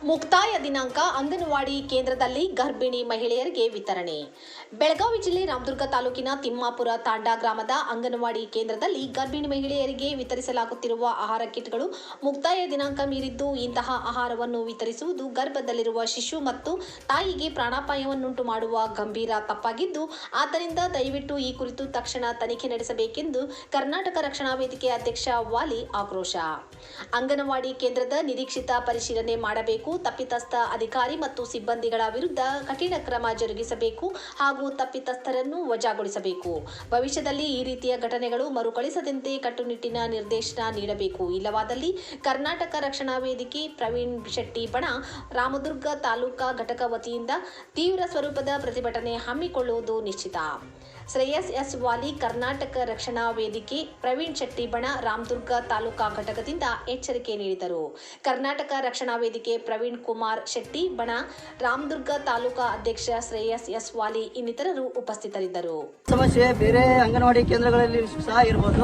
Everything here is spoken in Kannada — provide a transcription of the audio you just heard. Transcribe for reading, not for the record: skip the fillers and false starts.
ಮುಕ್ತಾಯ ದಿನಾಂಕ ಅಂಗನವಾಡಿ ಕೇಂದ್ರದಲ್ಲಿ ಗರ್ಭಿಣಿ ಮಹಿಳೆಯರಿಗೆ ವಿತರಣೆ. ಬೆಳಗಾವಿ ಜಿಲ್ಲೆ ರಾಮದುರ್ಗ ತಾಲೂಕಿನ ತಿಮ್ಮಾಪುರ ತಾಂಡಾ ಗ್ರಾಮದ ಅಂಗನವಾಡಿ ಕೇಂದ್ರದಲ್ಲಿ ಗರ್ಭಿಣಿ ಮಹಿಳೆಯರಿಗೆ ವಿತರಿಸಲಾಗುತ್ತಿರುವ ಆಹಾರ ಕಿಟ್ಗಳು ಮುಕ್ತಾಯ ದಿನಾಂಕ ಮೀರಿದ್ದು, ಇಂತಹ ಆಹಾರವನ್ನು ವಿತರಿಸುವುದು ಗರ್ಭದಲ್ಲಿರುವ ಶಿಶು ಮತ್ತು ತಾಯಿಗೆ ಪ್ರಾಣಾಪಾಯವನ್ನುಂಟು ಮಾಡುವ ಗಂಭೀರ ತಪ್ಪಾಗಿದ್ದು, ಆದ್ದರಿಂದ ದಯವಿಟ್ಟು ಈ ಕುರಿತು ತಕ್ಷಣ ತನಿಖೆ ನಡೆಸಬೇಕೆಂದು ಕರ್ನಾಟಕ ರಕ್ಷಣಾ ವೇದಿಕೆ ಅಧ್ಯಕ್ಷ ವಾಲಿ ಆಕ್ರೋಶ. ಅಂಗನವಾಡಿ ಕೇಂದ್ರದ ನಿರೀಕ್ಷಿತ ಪರಿಶೀಲನೆ ಮಾಡಬೇಕು, ತಪ್ಪಿತಸ್ಥ ಅಧಿಕಾರಿ ಮತ್ತು ಸಿಬ್ಬಂದಿಗಳ ವಿರುದ್ಧ ಕಠಿಣ ಕ್ರಮ ಜರುಗಿಸಬೇಕು ಹಾಗೂ ತಪ್ಪಿತಸ್ಥರನ್ನು ವಜಾಗೊಳಿಸಬೇಕು. ಭವಿಷ್ಯದಲ್ಲಿ ಈ ರೀತಿಯ ಘಟನೆಗಳು ಮರುಕಳಿಸದಂತೆ ಕಟ್ಟುನಿಟ್ಟಿನ ನಿರ್ದೇಶನ ನೀಡಬೇಕು. ಇಲ್ಲವಾದಲ್ಲಿ ಕರ್ನಾಟಕ ರಕ್ಷಣಾ ವೇದಿಕೆ ಪ್ರವೀಣ್ ಶೆಟ್ಟಿ ಬಣ ರಾಮದುರ್ಗ ತಾಲೂಕಾ ಘಟಕ ವತಿಯಿಂದ ತೀವ್ರ ಸ್ವರೂಪದ ಪ್ರತಿಭಟನೆ ಹಮ್ಮಿಕೊಳ್ಳುವುದು ನಿಶ್ಚಿತ. ಶ್ರೇಯಸ್ ಎಸ್ ವಾಲಿ, ಕರ್ನಾಟಕ ರಕ್ಷಣಾ ವೇದಿಕೆ ಪ್ರವೀಣ್ ಶೆಟ್ಟಿ ಬಣ ರಾಮದುರ್ಗ ತಾಲೂಕಾ ಘಟಕದಿಂದ ಎಚ್ಚರಿಕೆ ನೀಡಿದರು. ಕರ್ನಾಟಕ ರಕ್ಷಣಾ ವೇದಿಕೆ ಪ್ರವೀಣ್ ಕುಮಾರ್ ಶೆಟ್ಟಿ ಬಣ ರಾಮದುರ್ಗ ತಾಲೂಕಾ ಅಧ್ಯಕ್ಷ ಶ್ರೇಯಸ್ ಎಸ್ ವಾಲಿ ಇನ್ನಿತರರು ಉಪಸ್ಥಿತರಿದ್ದರು. ಸಮಸ್ಯೆ ಬೇರೆ ಅಂಗನವಾಡಿ ಕೇಂದ್ರಗಳಲ್ಲಿ ಸಹ ಇರಬಹುದು.